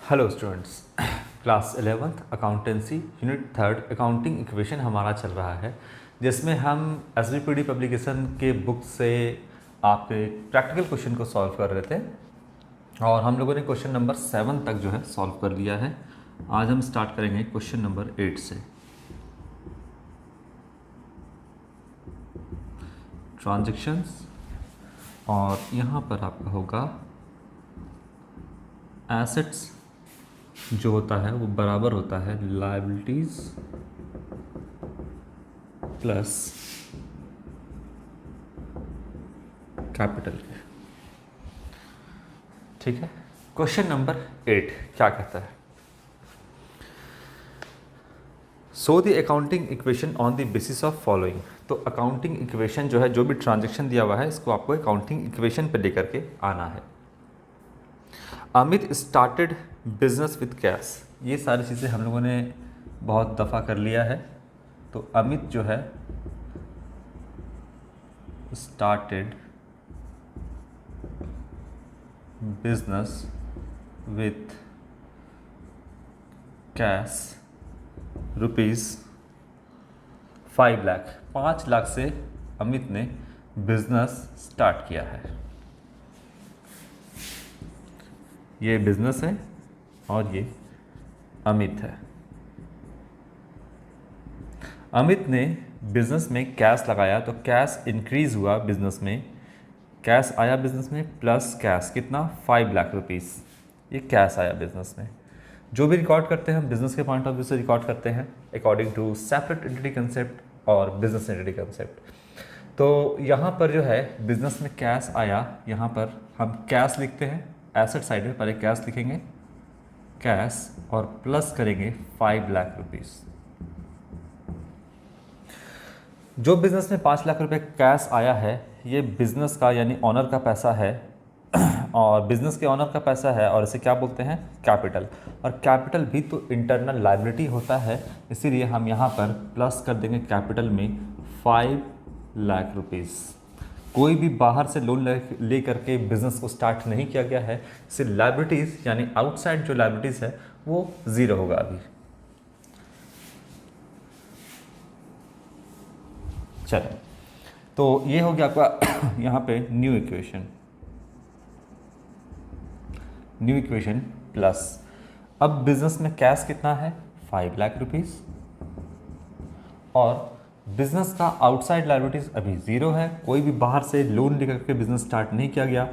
Hello students, class 11th accountancy unit 3 accounting equation हमारा चल रहा है, जिसमें हम एसबीपीडी पब्लिकेशन के बुक से आपके प्रैक्टिकल क्वेश्चन को सॉल्व कर रहे थे और हम लोगों ने क्वेश्चन नंबर 7 तक जो है सॉल्व कर लिया है। आज हम स्टार्ट करेंगे क्वेश्चन नंबर 8 से। ट्रांजैक्शंस, और यहाँ पर आपका होगा एसेट्स जो होता है वो बराबर होता है लायबिलिटीज प्लस कैपिटल के। ठीक है, क्वेश्चन नंबर 8 क्या कहता है? So the accounting equation on the basis of following. तो अकाउंटिंग इक्वेशन जो है, जो भी ट्रांजैक्शन दिया हुआ है, इसको आपको अकाउंटिंग इक्वेशन पे लेकर के आना है। Amit started business with cash. ये सारी चीज़ें हम लोगों ने बहुत दफ़ा कर लिया है। तो अमित जो है started business with cash rupees 5 lakh. 5 lakh से अमित ने बिजनेस स्टार्ट किया है। ये बिजनेस है और ये अमित है। अमित ने बिजनेस में कैश लगाया तो कैश इंक्रीज हुआ बिजनेस में, कैश आया बिजनेस में प्लस कैश कितना 5 लाख रुपीस। ये कैश आया बिजनेस में। जो भी रिकॉर्ड करते हैं हम बिजनेस के पॉइंट ऑफ व्यू से रिकॉर्ड करते हैं according to separate entity concept और बिजनेस एंटिटी कंसेप्ट। तो यहाँ पर जो है बिजनेस में कैश आया, यहाँ पर हम कैश लिखते हैं। एसेट साइड में पहले कैश लिखेंगे, कैश और प्लस करेंगे 5 लाख रुपीस। जो बिजनेस में 5 लाख रुपए कैश आया है, ये बिजनेस का यानी ऑनर का पैसा है और बिजनेस के ऑनर का पैसा है और इसे क्या बोलते हैं? कैपिटल। और कैपिटल भी तो इंटरनल लायबिलिटी होता है, इसीलिए हम यहाँ पर प्लस कर देंगे कैपिटल में 5 लाख रुपीस। कोई भी बाहर से लोन ले करके बिजनेस को स्टार्ट नहीं किया गया है, इससे लायबिलिटीज़ यानी आउटसाइड जो लायबिलिटीज़ है वो ज़ीरो होगा अभी। चलो, तो ये हो गया आपका यहाँ पे न्यू इक्वेशन प्लस। अब बिजनेस में कैश कितना है? 5 लाख रुपीस और बिजनेस का आउटसाइड लायबिलिटीज अभी ज़ीरो है। कोई भी बाहर से लोन लेकर के बिजनेस स्टार्ट नहीं किया गया।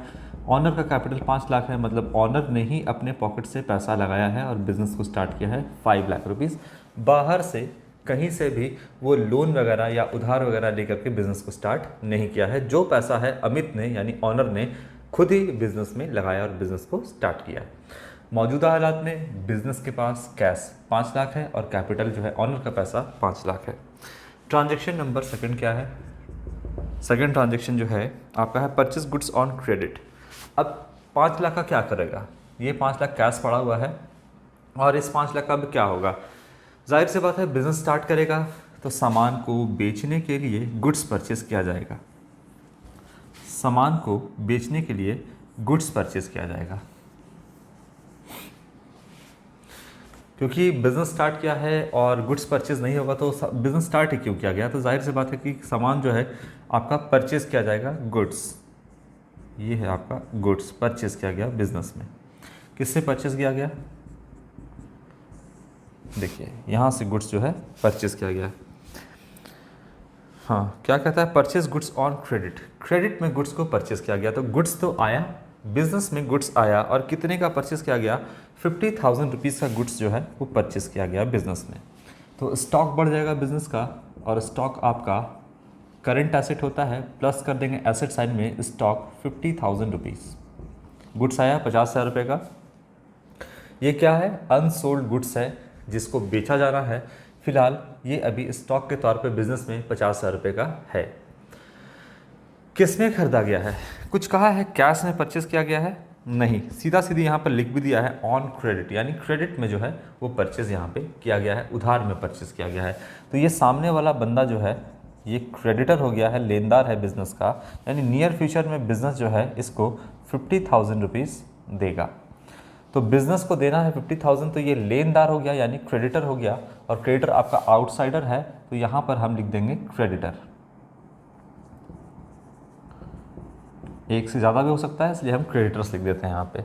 ऑनर का कैपिटल 5 लाख है, मतलब ऑनर ने ही अपने पॉकेट से पैसा लगाया है और बिजनेस को स्टार्ट किया है 5 लाख रुपीस। बाहर से कहीं से भी वो लोन वगैरह या उधार वगैरह लेकर के बिजनेस को स्टार्ट नहीं किया है। जो पैसा है अमित ने यानी ऑनर ने खुद ही बिजनेस में लगाया और बिजनेस को स्टार्ट किया। मौजूदा हालात में बिजनेस के पास कैश 5 लाख है और कैपिटल जो है ऑनर का पैसा 5 लाख है। ट्रांजैक्शन नंबर सेकंड क्या है? सेकंड ट्रांजैक्शन जो है आपका है परचेज गुड्स ऑन क्रेडिट। अब 5 लाख का क्या करेगा? ये 5 लाख कैश पड़ा हुआ है और इस 5 लाख का अब क्या होगा? जाहिर सी बात है बिजनेस स्टार्ट करेगा तो सामान को बेचने के लिए गुड्स परचेज किया जाएगा। सामान को बेचने के लिए गुड्स परचेज किया जाएगा। क्योंकि बिज़नेस स्टार्ट किया है और गुड्स परचेज नहीं होगा तो बिज़नेस स्टार्ट ही क्यों किया गया? तो जाहिर सी बात है कि सामान जो है आपका परचेज किया जाएगा, गुड्स। ये है आपका गुड्स परचेज किया गया बिजनेस में। किससे परचेज किया गया? देखिए यहाँ से गुड्स जो है परचेज किया गया। हाँ, क्या कहता है? Purchase goods on credit. Credit में गुड्स को परचेज किया गया, तो गुड्स तो आया, बिजनेस में गुड्स आया और कितने का परचेज किया गया? 50,000 रुपीज़ का गुड्स जो है वो परचेज किया गया बिजनेस में। तो स्टॉक बढ़ जाएगा बिजनेस का और स्टॉक आपका करंट एसेट होता है, प्लस कर देंगे एसेट साइड में स्टॉक 50,000 रुपीज़। गुड्स आया 50,000 रुपये का। ये क्या है? अनसोल्ड गुड्स है जिसको बेचा जाना है। फिलहाल ये अभी स्टॉक के तौर पे बिजनेस में 50,000 रुपये का है। किस में खरीदा गया है? कुछ कहा है कैश में परचेज किया गया है? नहीं, सीधा सीधी यहाँ पर लिख भी दिया है ऑन क्रेडिट, यानी क्रेडिट में जो है वो परचेज यहाँ पे किया गया है, उधार में परचेज किया गया है। तो ये सामने वाला बंदा जो है ये क्रेडिटर हो गया है, लेनदार है बिजनेस का, यानी नियर फ्यूचर में बिजनेस जो है इसको 50,000 रुपीज़ देगा। तो बिजनेस को देना है 50,000, तो ये लेनदार हो गया यानी क्रेडिटर हो गया, और क्रेडिटर आपका आउटसाइडर है, तो यहाँ पर हम लिख देंगे क्रेडिटर। एक से ज़्यादा भी हो सकता है, इसलिए हम क्रेडिटर्स लिख देते हैं यहाँ पे।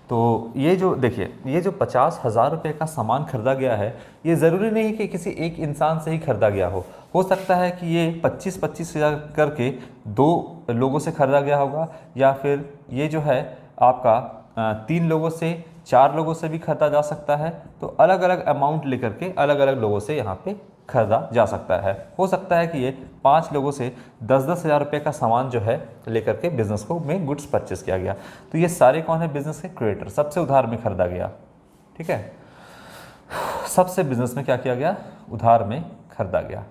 तो ये जो देखिए, ये जो 50,000 रुपये का सामान खरीदा गया है, ये ज़रूरी नहीं कि किसी एक इंसान से ही खरीदा गया हो सकता है कि ये 25-25 हज़ार करके 2 लोगों से खरीदा गया होगा, या फिर ये जो है आपका 3 लोगों से 4 लोगों से भी खरीदा जा सकता है। तो अलग अलग अमाउंट लेकर के अलग अलग लोगों से यहाँ पे खरीदा जा सकता है। हो सकता है कि ये 5 लोगों से 10-10 हज़ार रुपये का सामान जो है लेकर के बिजनेस को में गुड्स परचेस किया गया। तो ये सारे कौन है? बिजनेस के क्रेडिटर, सबसे उधार में खरीदा गया। ठीक है, सबसे बिजनेस में क्या किया गया? उधार में खरीदा गया।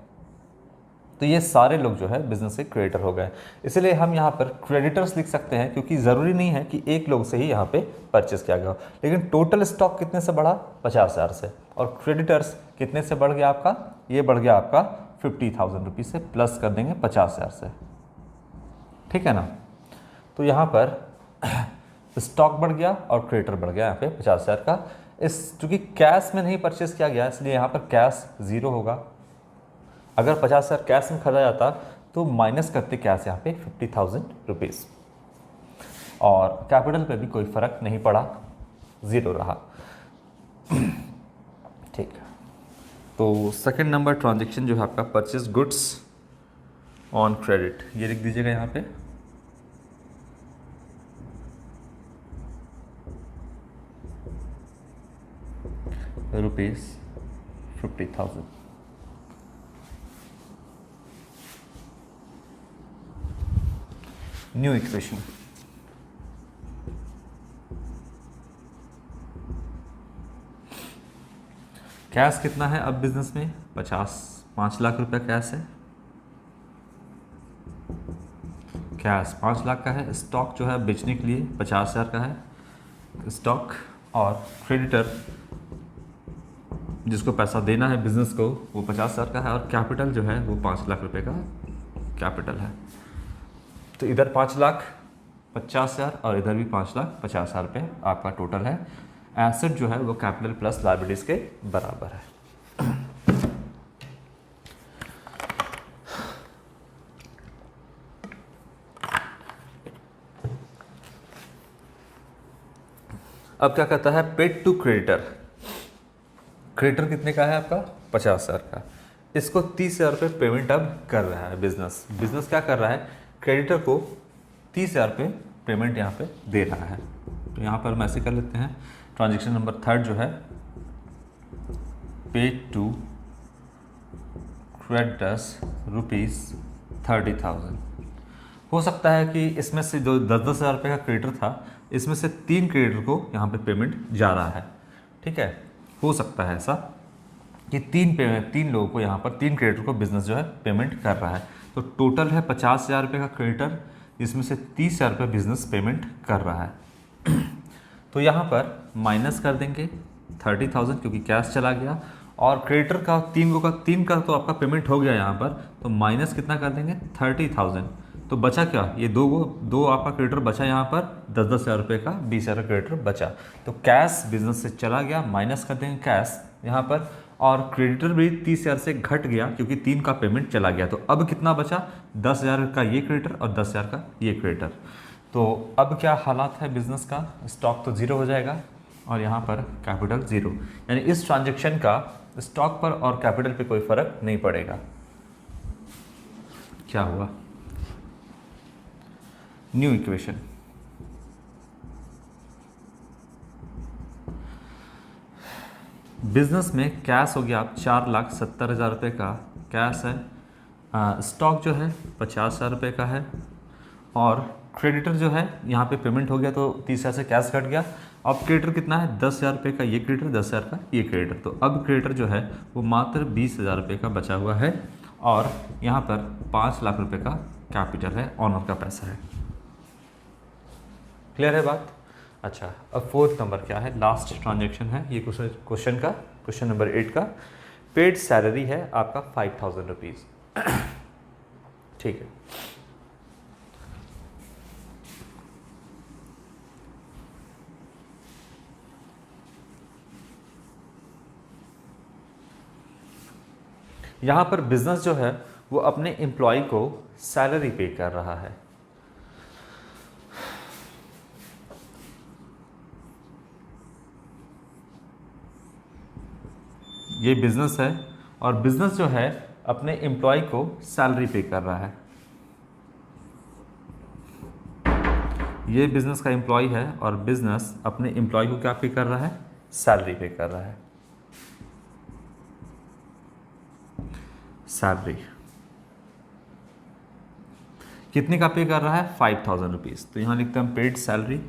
तो ये सारे लोग जो है बिजनेस के क्रेडिटर हो गए। इसलिए हम यहाँ पर क्रेडिटर्स लिख सकते हैं, क्योंकि ज़रूरी नहीं है कि एक लोग से ही यहाँ पे परचेस किया गया हो। लेकिन टोटल स्टॉक कितने से बढ़ा? 50,000 से। और क्रेडिटर्स कितने से बढ़ गया आपका? ये बढ़ गया आपका 50,000 रुपीज़ से, प्लस कर देंगे 50,000 से। ठीक है ना? तो यहाँ पर स्टॉक बढ़ गया और क्रेडिटर बढ़ गया यहाँ पे 50,000 का। इस चूँकि कैश में नहीं परचेस किया गया, इसलिए यहाँ पर कैश ज़ीरो होगा। अगर 50,000 कैश में खरीदा जाता तो माइनस करते कैश यहाँ पे 50,000 रुपीज़, और कैपिटल पे भी कोई फ़र्क नहीं पड़ा, ज़ीरो रहा। ठीक है, तो सेकंड नंबर ट्रांजैक्शन जो है आपका परचेज गुड्स ऑन क्रेडिट, ये लिख दीजिएगा यहाँ पे। ₹50,000। न्यू इक्वेशन, कैश कितना है अब बिजनेस में? 5 लाख रुपया कैश है। कैश 5 लाख का है। स्टॉक जो है बेचने के लिए 50,000 का है स्टॉक, और क्रेडिटर जिसको पैसा देना है बिजनेस को वो 50,000 का है, और कैपिटल जो है वो 5 लाख रुपए का कैपिटल है। तो इधर 5 लाख 50,000 और इधर भी 5 लाख 50,000 रुपये आपका टोटल है। एसेट जो है वो कैपिटल प्लस लायबिलिटीज़ के बराबर है। अब क्या कहता है? Paid to creditor. क्रेडिटर कितने का है आपका? 50,000 का। इसको 30,000 रुपये पेमेंट अब कर रहा है बिजनेस क्या कर रहा है? क्रेडिटर को 30,000 रुपये पेमेंट यहाँ पे दे रहा है। तो यहाँ पर हम ऐसे कर लेते हैं, ट्रांजेक्शन नंबर 3 जो है पेड टू क्रेडिटर्स ₹30,000। हो सकता है कि इसमें से जो 10-10 हज़ार रुपये का क्रेडिटर था, इसमें से 3 क्रेडिटर को यहाँ पे पेमेंट जा रहा है। ठीक है, हो सकता है ऐसा कि 3 लोगों को यहाँ पर 3 क्रेडिटर को बिजनेस जो है पेमेंट कर रहा है। तो टोटल है 50,000 रुपये का क्रेडिटर, जिसमें से 30,000 रुपये बिजनेस पेमेंट कर रहा है। तो यहाँ पर माइनस कर देंगे 30,000, क्योंकि कैश चला गया, और क्रेडिटर का 3 का तो आपका पेमेंट हो गया यहाँ पर, तो माइनस कितना कर देंगे? 30,000। तो बचा क्या? ये दो आपका क्रेडिटर बचा यहाँ पर, 10-10 हज़ार रुपये का 20,000 का क्रेडिटर बचा। तो कैश बिजनेस से चला गया, माइनस कर देंगे कैश यहाँ पर, और क्रेडिटर भी 30,000 से घट गया क्योंकि 3 का पेमेंट चला गया। तो अब कितना बचा? 10,000 का ये क्रेडिटर और 10,000 का ये क्रेडिटर। तो अब क्या हालात है बिजनेस का? स्टॉक तो ज़ीरो हो जाएगा और यहाँ पर कैपिटल ज़ीरो, यानी इस ट्रांजैक्शन का स्टॉक पर और कैपिटल पे कोई फर्क नहीं पड़ेगा। क्या हुआ? न्यू इक्वेशन, बिजनेस में कैश हो गया आप 4,70,000 रुपये का कैश है, स्टॉक जो है 50,000 रुपये का है, और क्रेडिटर जो है यहाँ पे पेमेंट हो गया तो 30,000 से कैश घट गया। अब क्रेडिटर कितना है? 10,000 रुपये का ये क्रेडिटर, 10,000 का ये क्रेडिटर। तो अब क्रेडिटर जो है वो मात्र 20,000 रुपये का बचा हुआ है, और यहाँ पर 5 लाख रुपये का कैपिटल है, ऑनर का पैसा है। क्लियर है बात? अच्छा, अब 4th नंबर क्या है? लास्ट ट्रांजेक्शन है ये क्वेश्चन नंबर 8 का। पेड सैलरी है आपका 5,000 रुपीज़। ठीक है, यहाँ पर बिजनेस जो है वो अपने एम्प्लॉय को सैलरी पे कर रहा है। ये बिजनेस है और बिजनेस जो है अपने एम्प्लॉय को सैलरी पे कर रहा है। ये बिजनेस का एम्प्लॉय है और बिजनेस अपने एम्प्लॉय को क्या पे कर रहा है? सैलरी पे कर रहा है। सैलरी कितने का पे कर रहा है? 5000 रुपीज़। तो यहाँ लिखते हैं हम पेड सैलरी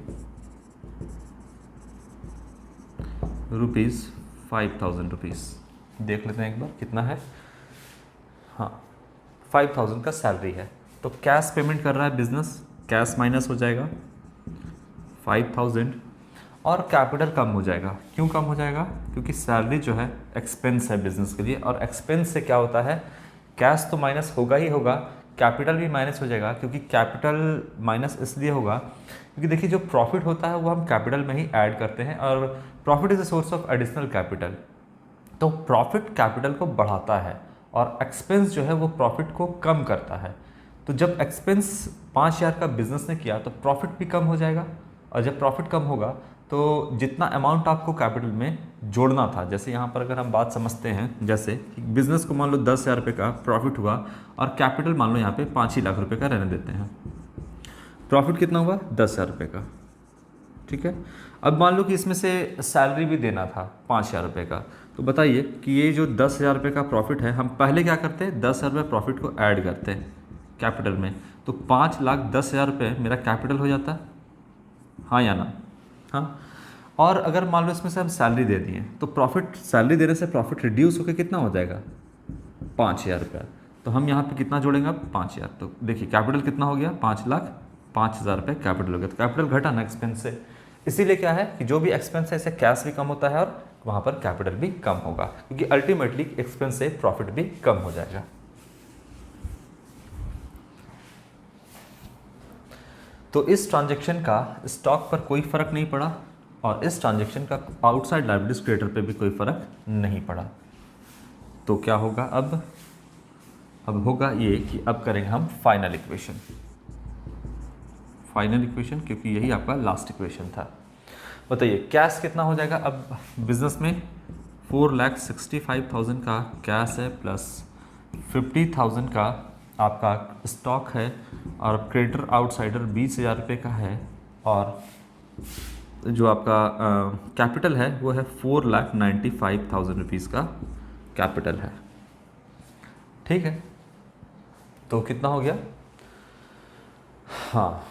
रुपीज़ 5000 रुपीज़। देख लेते हैं एक बार कितना है। हाँ 5000 का सैलरी है। तो कैश पेमेंट कर रहा है बिजनेस, कैश माइनस हो जाएगा 5000 और कैपिटल कम हो जाएगा। क्यों कम हो जाएगा? क्योंकि सैलरी जो है एक्सपेंस है बिजनेस के लिए, और एक्सपेंस से क्या होता है, कैश तो माइनस होगा ही होगा, कैपिटल भी माइनस हो जाएगा। क्योंकि कैपिटल माइनस इसलिए होगा क्योंकि देखिए जो प्रॉफिट होता है वो हम कैपिटल में ही ऐड करते हैं, और profit is a source of additional capital. तो प्रॉफिट कैपिटल को बढ़ाता है और एक्सपेंस जो है वो प्रॉफिट को कम करता है। तो जब एक्सपेंस 5000 का बिजनेस ने किया तो प्रॉफिट भी कम हो जाएगा, और जब प्रॉफिट कम होगा तो जितना अमाउंट आपको कैपिटल में जोड़ना था, जैसे यहाँ पर अगर हम बात समझते हैं, जैसे बिजनेस को मान लो 10,000 रुपये का प्रॉफिट हुआ और कैपिटल मान लो यहाँ पे 5 ही लाख रुपये का रहने देते हैं। प्रॉफिट कितना हुआ? 10,000 रुपये का। ठीक है, अब मान लो कि इसमें से सैलरी भी देना था 5,000 रुपये का। तो बताइए कि ये जो 10,000 रुपये का प्रॉफिट है, हम पहले क्या करते हैं? 10,000 रुपये प्रॉफिट को ऐड करते हैं कैपिटल में। तो 5,10,000 रुपये मेरा कैपिटल हो जाता है, हाँ या ना? हाँ। और अगर मान लो इसमें से हम सैलरी दे दिए तो प्रॉफिट, सैलरी देने से प्रॉफिट रिड्यूस होकर कितना हो जाएगा? 5,000 रुपया। तो हम यहाँ पे कितना जोड़ेंगे अब? 5,000। तो देखिए कैपिटल कितना हो गया? 5,05,000 रुपये कैपिटल हो गया। तो कैपिटल घटा ना एक्सपेंस से, इसीलिए क्या है कि जो भी एक्सपेंस है इससे कैश भी कम होता है और वहाँ पर कैपिटल भी कम होगा, क्योंकि अल्टीमेटली एक्सपेंस से प्रॉफिट भी कम हो जाएगा। तो इस ट्रांजैक्शन का स्टॉक पर कोई फर्क नहीं पड़ा और इस ट्रांजैक्शन का आउटसाइड लायबिलिटीज क्रेडिटर पे भी कोई फर्क नहीं पड़ा। तो क्या होगा अब होगा ये कि अब करेंगे हम फाइनल इक्वेशन। फाइनल इक्वेशन, क्योंकि यही आपका लास्ट इक्वेशन था। बताइए कैश कितना हो जाएगा? अब बिजनेस में 4,65,000 का कैश है प्लस 50,000 का आपका स्टॉक है, और क्रेडिटर आउटसाइडर 20,000 रुपये का है, और जो आपका कैपिटल है वो है 4,95,000 रुपीज़ का कैपिटल है। ठीक है, तो कितना हो गया? हाँ,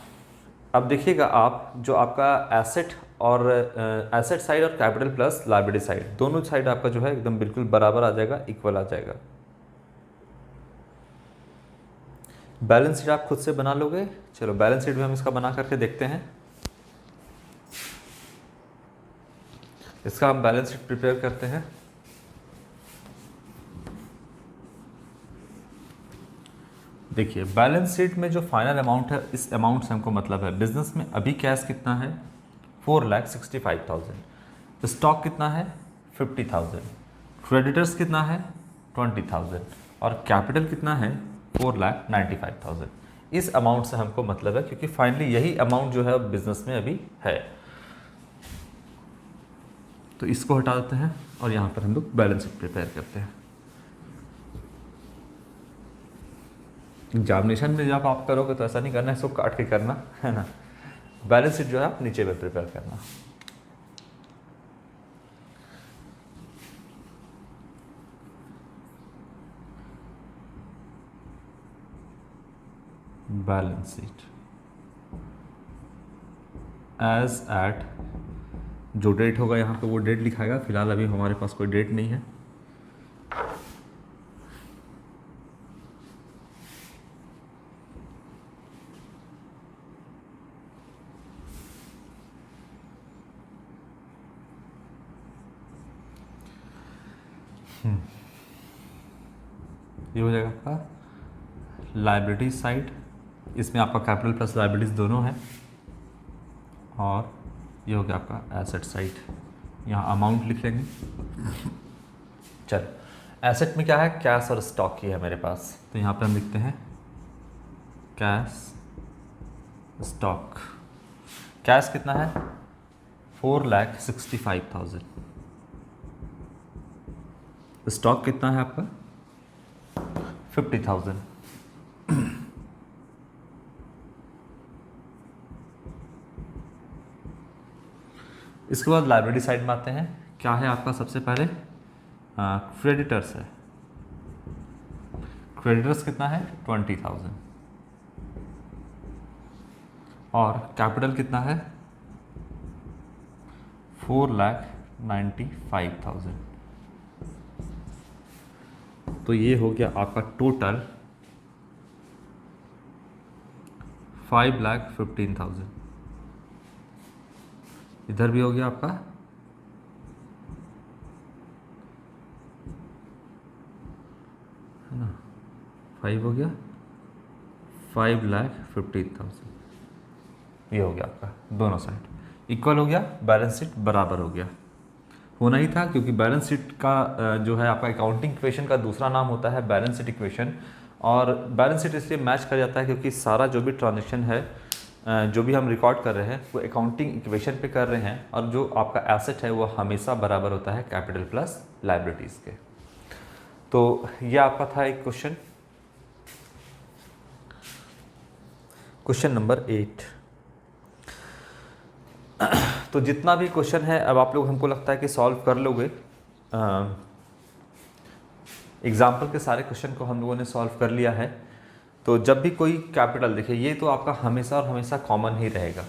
अब देखिएगा आप, जो आपका एसेट और एसेट साइड और कैपिटल प्लस लायबिलिटी साइड, दोनों साइड आपका जो है एकदम बिल्कुल बराबर आ जाएगा, इक्वल आ जाएगा। बैलेंस शीट आप खुद से बना लोगे। चलो बैलेंस शीट भी हम इसका बना करके देखते हैं। इसका हम बैलेंस शीट प्रिपेयर करते हैं। देखिए बैलेंस शीट में जो फाइनल अमाउंट है, इस अमाउंट से हमको मतलब है बिजनेस में अभी कैश कितना है? 4,65,000। स्टॉक कितना है? 50,000। क्रेडिटर्स कितना है? 20,000। और कैपिटल कितना है? 4,95,000। इस अमाउंट से हमको मतलब है, क्योंकि फाइनली यही अमाउंट जो है बिजनेस में अभी है। तो इसको हटा देते हैं और यहाँ पर हम लोग बैलेंस शीट प्रिपेयर करते हैं। एग्जामिनेशन में जब आप करोगे तो ऐसा नहीं करना है, इसको काट के करना है ना। बैलेंस शीट जो है आप नीचे में प्रिपेयर करना। बैलेंस शीट एज एट, जो डेट होगा यहाँ पे वो डेट लिखाएगा। फिलहाल अभी हमारे पास कोई डेट नहीं है। ये हो जाएगा आपका लायबिलिटी साइड, इसमें आपका कैपिटल प्लस लायबिलिटीज दोनों है, और ये हो गया आपका एसेट साइड। यहाँ अमाउंट लिख लेंगे। चलो एसेट में क्या है, कैश और स्टॉक ही है मेरे पास, तो यहाँ पे हम लिखते हैं कैश स्टॉक। कैश कितना है, 4,65,000। स्टॉक कितना है आपका, 50,000। इसके बाद लाइब्रेरी साइड में आते हैं। क्या है आपका, सबसे पहले क्रेडिटर्स है। क्रेडिटर्स कितना है, 20,000। और कैपिटल कितना है, 4,95,000। तो ये हो गया आपका टोटल 5,15,000। इधर भी हो गया आपका 5 हो गया 5,15,000। ये हो गया आपका, दोनों साइड इक्वल हो गया, बैलेंस शीट बराबर हो गया। होना ही था, क्योंकि बैलेंस शीट का जो है आपका अकाउंटिंग इक्वेशन का दूसरा नाम होता है बैलेंस शीट इक्वेशन। और बैलेंस शीट इसलिए मैच कर जाता है क्योंकि सारा जो भी ट्रांजेक्शन है, जो भी हम रिकॉर्ड कर रहे हैं वो अकाउंटिंग इक्वेशन पे कर रहे हैं, और जो आपका एसेट है वो हमेशा बराबर होता है कैपिटल प्लस लायबिलिटीज़ के। तो ये आपका था एक क्वेश्चन। Question number 8। तो जितना भी क्वेश्चन है अब आप लोग, हमको लगता है कि सॉल्व कर लोगे। एग्जाम्पल के सारे क्वेश्चन को हम लोगों ने सॉल्व कर लिया है। तो जब भी कोई कैपिटल, देखिए ये तो आपका हमेशा और हमेशा कॉमन ही रहेगा।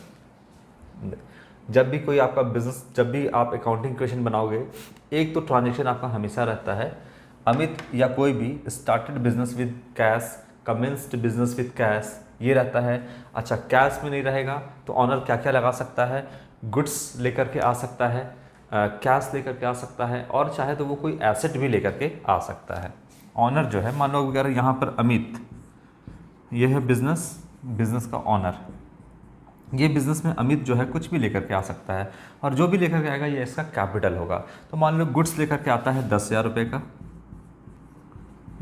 जब भी कोई आपका बिजनेस, जब भी आप अकाउंटिंग इक्वेशन बनाओगे, एक तो ट्रांजेक्शन आपका हमेशा रहता है। अमित या कोई भी started business with cash, commenced business with cash, ये रहता है। अच्छा, कैश में नहीं रहेगा तो ऑनर क्या क्या लगा सकता है, गुड्स लेकर के आ सकता है, कैश लेकर के आ सकता है, और चाहे तो वो कोई एसेट भी लेकर के आ सकता है। ऑनर जो है, मान लो अगर यहाँ पर अमित, ये है बिजनेस का ऑनर, ये बिजनेस में अमित जो है कुछ भी लेकर के आ सकता है, और जो भी लेकर के आएगा ये इसका कैपिटल होगा। तो मान लो गुड्स लेकर के आता है 10,000 रुपये का,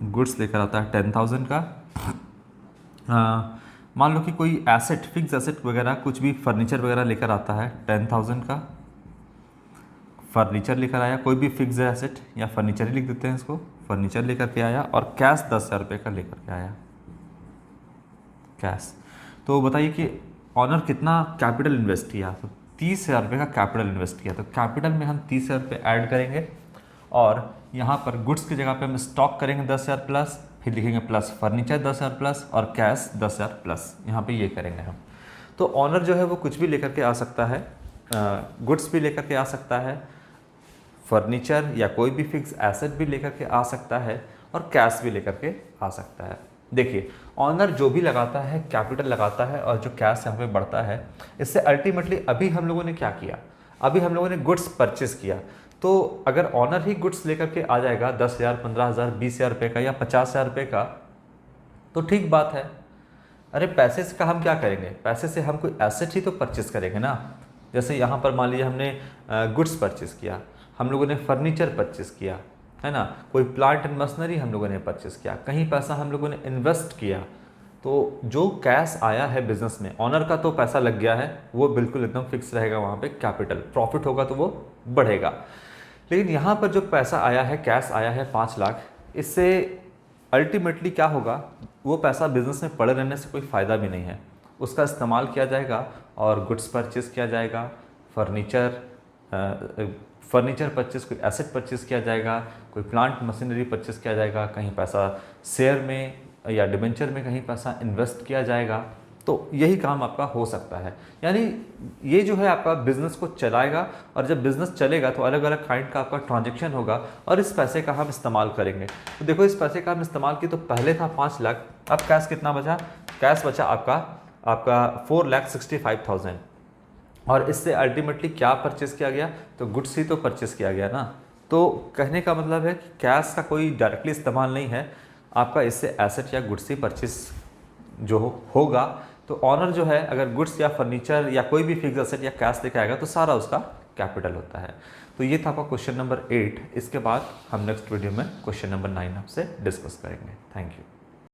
गुड्स लेकर आता है 10,000 का। मान लो कि कोई एसेट, फिक्स एसेट वगैरह, कुछ भी फर्नीचर वगैरह लेकर आता है 10,000 का, फर्नीचर लेकर आया, कोई भी फिक्स एसेट या फर्नीचर ही लिख देते हैं इसको, फर्नीचर लेकर के आया, और कैश 10,000 रुपये का लेकर के आया, कैश। तो बताइए कि ऑनर कितना कैपिटल इन्वेस्ट किया, तो 30,000 रुपये का कैपिटल इन्वेस्ट किया। तो कैपिटल में हम 30,000 रुपये ऐड करेंगे, और यहाँ पर गुड्स की जगह पे हम स्टॉक करेंगे 10,000 प्लस, फिर लिखेंगे प्लस फर्नीचर 10,000 प्लस, और कैश 10,000 प्लस, यहाँ पे ये करेंगे हम। तो ऑनर जो है वो कुछ भी लेकर के आ सकता है, गुड्स भी लेकर के आ सकता है, फर्नीचर या कोई भी फिक्स एसेट भी लेकर के आ सकता है, और कैश भी लेकर के आ सकता है। देखिए, ऑनर जो भी लगाता है कैपिटल लगाता है, और जो कैश यहाँ पे बढ़ता है, इससे अल्टीमेटली अभी हम लोगों ने क्या किया, अभी हम लोगों ने गुड्स परचेस किया। तो अगर ऑनर ही गुड्स लेकर के आ जाएगा 10,000, 15,000, 20,000 रुपये का या 50,000 रुपये का, तो ठीक बात है। अरे पैसे का हम क्या करेंगे, पैसे से हम कोई एसेट ही तो परचेस करेंगे ना। जैसे यहाँ पर मान लीजिए हमने गुड्स परचेस किया, हम लोगों ने फर्नीचर परचेस किया, है ना, कोई प्लांट एंड मशीनरी हम लोगों ने परचेस किया, कहीं पैसा हम लोगों ने इन्वेस्ट किया। तो जो कैश आया है बिजनेस में, ऑनर का तो पैसा लग गया है, वो बिल्कुल एकदम फिक्स रहेगा, वहाँ पे कैपिटल, प्रॉफिट होगा तो वो बढ़ेगा। लेकिन यहाँ पर जो पैसा आया है, कैश आया है 5 लाख, इससे अल्टीमेटली क्या होगा, वो पैसा बिजनेस में पड़े रहने से कोई फ़ायदा भी नहीं है। उसका इस्तेमाल किया जाएगा और गुड्स परचेस किया जाएगा, फर्नीचर परचेस, कोई एसेट परचेस किया जाएगा, कोई प्लांट मशीनरी परचेस किया जाएगा, कहीं पैसा शेयर में या डिबेंचर में कहीं पैसा इन्वेस्ट किया जाएगा। तो यही काम आपका हो सकता है। यानी ये जो है आपका बिजनेस को चलाएगा, और जब बिजनेस चलेगा तो अलग अलग काइंड का आपका ट्रांजैक्शन होगा, और इस पैसे का हम इस्तेमाल करेंगे। तो देखो, इस पैसे का हम इस्तेमाल किए तो पहले था 5 लाख, अब कैश कितना बचा, कैश बचा आपका 4,65,000। और इससे अल्टीमेटली क्या परचेस किया गया, तो गुड्स ही तो परचेस किया गया ना। तो कहने का मतलब है कि कैश का कोई डायरेक्टली इस्तेमाल नहीं है, आपका इससे एसेट या गुड्स ही परचेस जो होगा। तो ऑनर जो है, अगर गुड्स या फर्नीचर या कोई भी फिक्स एसेट या कैश लेके आएगा तो सारा उसका कैपिटल होता है। तो ये था आपका क्वेश्चन नंबर 8। इसके बाद हम नेक्स्ट वीडियो में क्वेश्चन नंबर 9 आपसे डिस्कस करेंगे। Thank you.